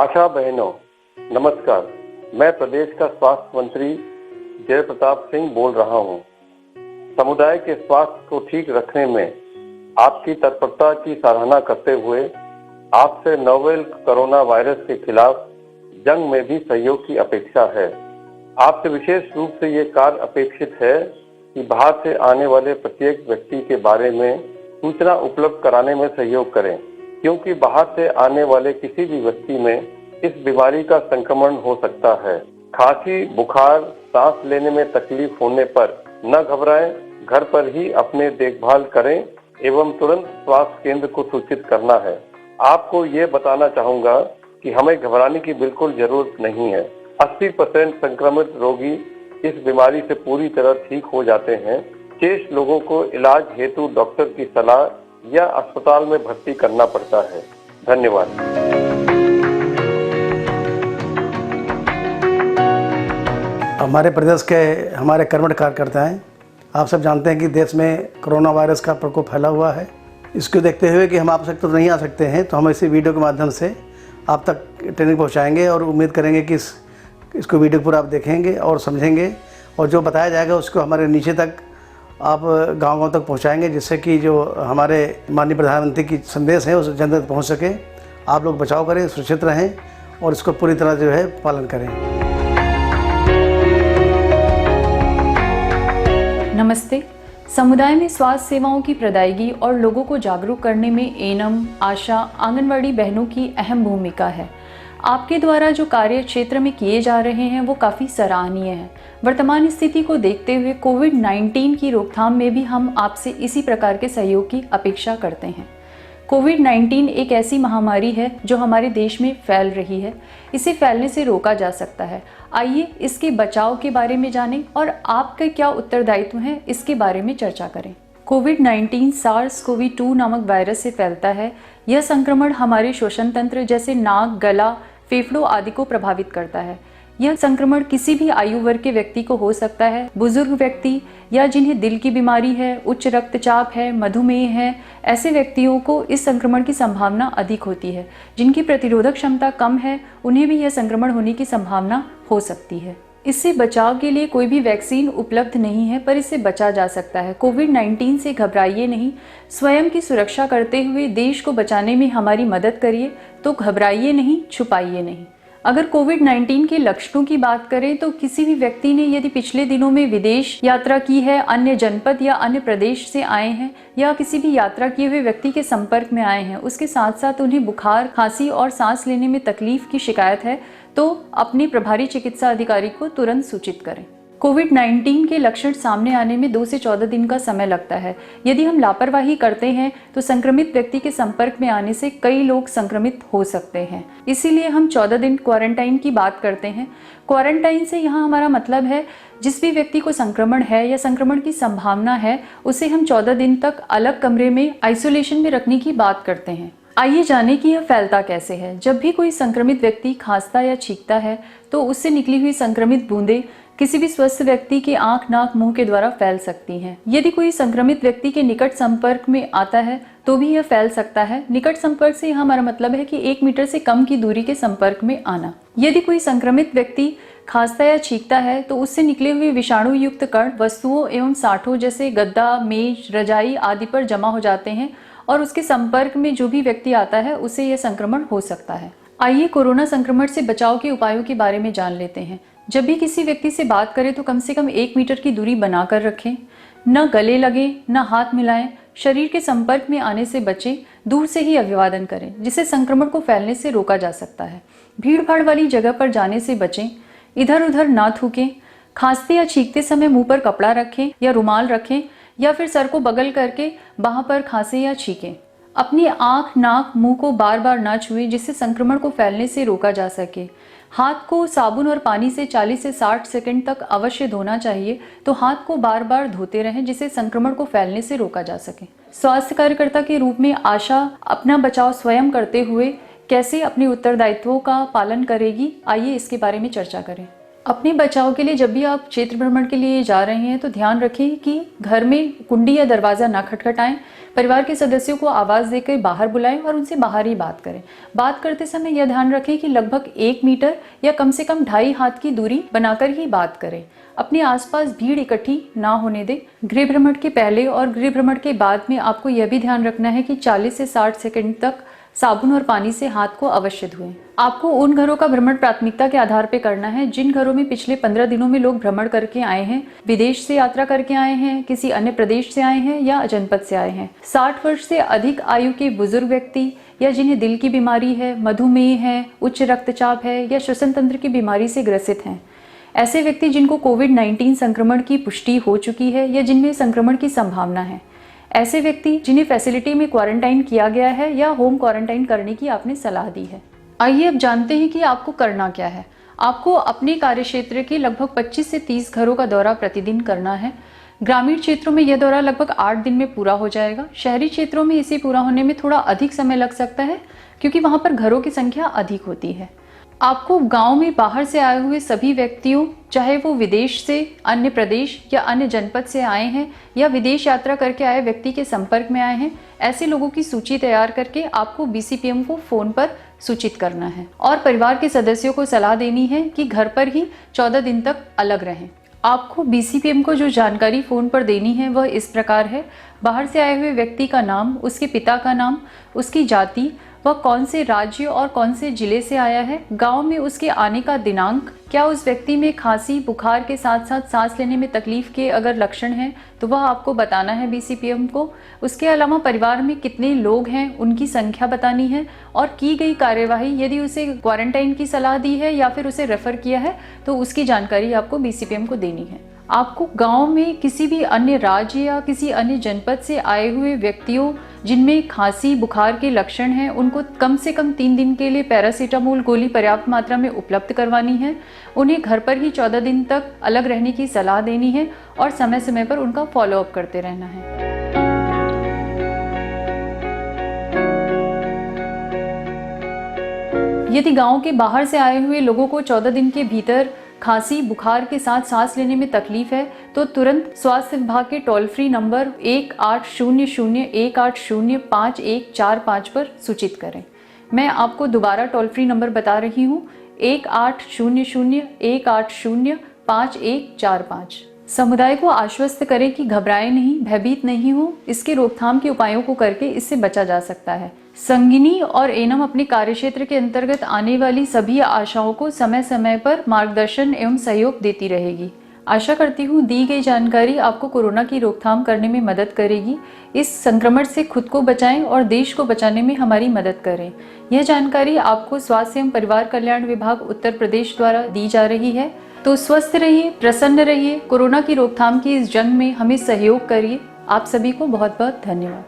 आशा बहनों, नमस्कार। मैं प्रदेश का स्वास्थ्य मंत्री जय प्रताप सिंह बोल रहा हूं। समुदाय के स्वास्थ्य को ठीक रखने में आपकी तत्परता की सराहना करते हुए आपसे नोवेल कोरोना वायरस के खिलाफ जंग में भी सहयोग की अपेक्षा है। आपसे विशेष रूप से ये कार्य अपेक्षित है कि बाहर से आने वाले प्रत्येक व्यक्ति के बारे में सूचना उपलब्ध कराने में सहयोग करें, क्योंकि बाहर से आने वाले किसी भी व्यक्ति में इस बीमारी का संक्रमण हो सकता है। खांसी, बुखार, सांस लेने में तकलीफ होने पर न घबराएं, घर पर ही अपने देखभाल करें एवं तुरंत स्वास्थ्य केंद्र को सूचित करना है। आपको ये बताना चाहूँगा कि हमें घबराने की बिल्कुल जरूरत नहीं है। 80% संक्रमित रोगी इस बीमारी से पूरी तरह ठीक हो जाते हैं। शेष लोगों को इलाज हेतु डॉक्टर की सलाह या अस्पताल में भर्ती करना पड़ता है। धन्यवाद। हमारे प्रदेश के हमारे कर्मठ कार्यकर्ता हैं। आप सब जानते हैं कि देश में कोरोना वायरस का प्रकोप फैला हुआ है। इसको देखते हुए कि हम आप तक तो नहीं आ सकते हैं, तो हम इसी वीडियो के माध्यम से आप तक ट्रेनिंग पहुंचाएंगे और उम्मीद करेंगे कि इसको वीडियो पूरा आप देखेंगे और समझेंगे, और जो बताया जाएगा उसको हमारे नीचे तक आप गांव-गांव तक पहुंचाएंगे, जिससे कि जो हमारे माननीय प्रधानमंत्री की संदेश है उस जन तक पहुँच सके। आप लोग बचाव करें, सुरक्षित रहें और इसको पूरी तरह जो है पालन करें। नमस्ते। समुदाय में स्वास्थ्य सेवाओं की प्रदायगी और लोगों को जागरूक करने में एएनएम, आशा, आंगनवाड़ी बहनों की अहम भूमिका है। आपके द्वारा जो कार्य क्षेत्र में किए जा रहे हैं वो काफ़ी सराहनीय है। वर्तमान स्थिति को देखते हुए कोविड-19 की रोकथाम में भी हम आपसे इसी प्रकार के सहयोग की अपेक्षा करते हैं। कोविड-19 एक ऐसी महामारी है जो हमारे देश में फैल रही है। इसे फैलने से रोका जा सकता है। आइए इसके बचाव के बारे में जानें और आपके क्या उत्तरदायित्व हैं इसके बारे में चर्चा करें। कोविड-19 SARS-CoV-2 नामक वायरस से फैलता है। यह संक्रमण हमारे श्वसन तंत्र जैसे नाक, गला, फेफड़ों आदि को प्रभावित करता है। यह संक्रमण किसी भी आयु वर्ग के व्यक्ति को हो सकता है। बुजुर्ग व्यक्ति या जिन्हें दिल की बीमारी है, उच्च रक्तचाप है, मधुमेह है, ऐसे व्यक्तियों को इस संक्रमण की संभावना अधिक होती है। जिनकी प्रतिरोधक क्षमता कम है उन्हें भी यह संक्रमण होने की संभावना हो सकती है। इससे बचाव के लिए कोई भी वैक्सीन उपलब्ध नहीं है, पर इससे बचा जा सकता है। कोविड-19 से घबराइए नहीं, स्वयं की सुरक्षा करते हुए देश को बचाने में हमारी मदद करिए। तो घबराइए नहीं, छुपाइए नहीं। अगर कोविड-19 के लक्षणों की बात करें तो किसी भी व्यक्ति ने यदि पिछले दिनों में विदेश यात्रा की है, अन्य जनपद या अन्य प्रदेश से आए हैं या किसी भी यात्रा किए हुए व्यक्ति के संपर्क में आए हैं, उसके साथ साथ उन्हें बुखार, खांसी और सांस लेने में तकलीफ की शिकायत है, तो अपने प्रभारी चिकित्सा अधिकारी को तुरंत सूचित करें। कोविड-19 के लक्षण सामने आने में 2 से 14 दिन का समय लगता है। यदि हम लापरवाही करते हैं तो संक्रमित व्यक्ति के संपर्क में आने से कई लोग संक्रमित हो सकते हैं। इसीलिए हम 14 दिन क्वारंटाइन की बात करते हैं। क्वारंटाइन से यहाँ हमारा मतलब है जिस भी व्यक्ति को संक्रमण है या संक्रमण की संभावना है उसे हम 14 दिन तक अलग कमरे में आइसोलेशन में रखने की बात करते हैं। आइए जानें कि यह फैलता कैसे है। जब भी कोई संक्रमित व्यक्ति खांसता या छींकता है तो उससे निकली हुई संक्रमित बूंदें किसी भी स्वस्थ व्यक्ति के आंख, नाक, मुंह के द्वारा फैल सकती हैं। यदि कोई संक्रमित व्यक्ति के निकट संपर्क में आता है तो भी यह फैल सकता है। निकट संपर्क से हमारा मतलब है कि 1 मीटर से कम की दूरी के संपर्क में आना। यदि कोई संक्रमित व्यक्ति खांसता या छींकता है तो उससे निकले हुए विषाणु युक्त कण वस्तुओं एवं साठों जैसे गद्दा, मेज, रजाई आदि पर जमा हो जाते हैं और उसके संपर्क में जो भी व्यक्ति आता है उसे यह संक्रमण हो सकता है। आइए कोरोना संक्रमण से बचाव के उपायों के बारे में जान लेते हैं। जब भी किसी व्यक्ति से बात करें तो कम से कम 1 मीटर की दूरी बनाकर रखें। न गले लगे, न हाथ मिलाएं, शरीर के संपर्क में आने से बचें, दूर से ही अभिवादन करें, जिससे संक्रमण को फैलने से रोका जा सकता है। भीड़ भाड़ वाली जगह पर जाने से बचें। इधर उधर ना थूकें। खांसते या छींकते समय मुंह पर कपड़ा रखें या रुमाल रखें या फिर सर को बगल करके वहां पर खांसे या छींकें। अपनी आंख, नाक, मुंह को बार बार ना छुएं, जिससे संक्रमण को फैलने से रोका जा सके। हाथ को साबुन और पानी से 40 से 60 सेकंड तक अवश्य धोना चाहिए। तो हाथ को बार बार धोते रहें, जिससे संक्रमण को फैलने से रोका जा सके। स्वास्थ्य कार्यकर्ता के रूप में आशा अपना बचाव स्वयं करते हुए कैसे अपने उत्तरदायित्वों का पालन करेगी, आइए इसके बारे में चर्चा करें। अपने बचाव के लिए जब भी आप क्षेत्र भ्रमण के लिए जा रहे हैं तो ध्यान रखें कि घर में कुंडी या दरवाज़ा ना खटखटाएं। परिवार के सदस्यों को आवाज़ देकर बाहर बुलाएं और उनसे बाहर ही बात करें। बात करते समय यह ध्यान रखें कि लगभग 1 मीटर या कम से कम 2.5 हाथ की दूरी बनाकर ही बात करें। अपने आसपास भीड़ इकट्ठी ना होने दें। गृह भ्रमण के पहले और गृह भ्रमण के बाद में आपको यह भी ध्यान रखना है कि 40 से 60 सेकंड तक साबुन और पानी से हाथ को अवश्य धोएं। आपको उन घरों का भ्रमण प्राथमिकता के आधार पर करना है जिन घरों में पिछले 15 दिनों में लोग भ्रमण करके आए हैं, विदेश से यात्रा करके आए हैं, किसी अन्य प्रदेश से आए हैं या जनपद से आए हैं। 60 वर्ष से अधिक आयु के बुजुर्ग व्यक्ति या जिन्हें दिल की बीमारी है, मधुमेह है, उच्च रक्तचाप है या श्वसन तंत्र की बीमारी से ग्रसित हैं। ऐसे व्यक्ति जिनको कोविड-19 संक्रमण की पुष्टि हो चुकी है या जिनमें संक्रमण की संभावना है। ऐसे व्यक्ति जिन्हें फैसिलिटी में क्वारंटाइन किया गया है या होम क्वारंटाइन करने की आपने सलाह दी है। आइए अब जानते हैं कि आपको करना क्या है। आपको अपने कार्यक्षेत्र के लगभग 25 से 30 घरों का दौरा प्रतिदिन करना है। ग्रामीण क्षेत्रों में यह दौरा लगभग 8 दिन में पूरा हो जाएगा। शहरी क्षेत्रों में इसे पूरा होने में थोड़ा अधिक समय लग सकता है क्योंकि वहाँ पर घरों की संख्या अधिक होती है। आपको गांव में बाहर से आए हुए सभी व्यक्तियों, चाहे वो विदेश से, अन्य प्रदेश या अन्य जनपद से आए हैं या विदेश यात्रा करके आए व्यक्ति के संपर्क में आए हैं, ऐसे लोगों की सूची तैयार करके आपको BCPM को फ़ोन पर सूचित करना है और परिवार के सदस्यों को सलाह देनी है कि घर पर ही 14 दिन तक अलग रहें। आपको BCPM को जो जानकारी फ़ोन पर देनी है वह इस प्रकार है। बाहर से आए हुए व्यक्ति का नाम, उसके पिता का नाम, उसकी जाति, वह कौन से राज्य और कौन से जिले से आया है, गांव में उसके आने का दिनांक, क्या उस व्यक्ति में खांसी बुखार के साथ साथ सांस लेने में तकलीफ के अगर लक्षण हैं तो वह आपको बताना है BCPM को। उसके अलावा परिवार में कितने लोग हैं उनकी संख्या बतानी है और की गई कार्यवाही, यदि उसे क्वारंटाइन की सलाह दी है या फिर उसे रेफर किया है तो उसकी जानकारी आपको BCPM को देनी है। आपको गांव में किसी भी अन्य राज्य या किसी अन्य जनपद से आए हुए व्यक्तियों जिनमें खांसी बुखार के लक्षण हैं उनको कम से कम 3 दिन के लिए पैरासीटामोल गोली पर्याप्त मात्रा में उपलब्ध करवानी है। उन्हें घर पर ही 14 दिन तक अलग रहने की सलाह देनी है और समय समय पर उनका फॉलोअप करते रहना है। यदि गांव के बाहर से आए हुए लोगों को 14 दिन के भीतर खांसी बुखार के साथ सांस लेने में तकलीफ है तो तुरंत स्वास्थ्य विभाग के टोल फ्री नंबर 1800-180-5145 पर सूचित करें। मैं आपको दोबारा टोल फ्री नंबर बता रही हूँ, 1800-180-5145। समुदाय को आश्वस्त करें कि घबराए नहीं, भयभीत नहीं हो। इसके रोकथाम के उपायों को करके इससे बचा जा सकता है। संगिनी और एनम अपने कार्यक्षेत्र के अंतर्गत आने वाली सभी आशाओं को समय समय पर मार्गदर्शन एवं सहयोग देती रहेगी। आशा करती हूँ दी गई जानकारी आपको कोरोना की रोकथाम करने में मदद करेगी। इस संक्रमण से खुद को बचाएं और देश को बचाने में हमारी मदद करें। यह जानकारी आपको स्वास्थ्य एवं परिवार कल्याण विभाग उत्तर प्रदेश द्वारा दी जा रही है। तो स्वस्थ रहिए, प्रसन्न रहिए, कोरोना की रोकथाम की इस जंग में हमें सहयोग करिए। आप सभी को बहुत बहुत धन्यवाद।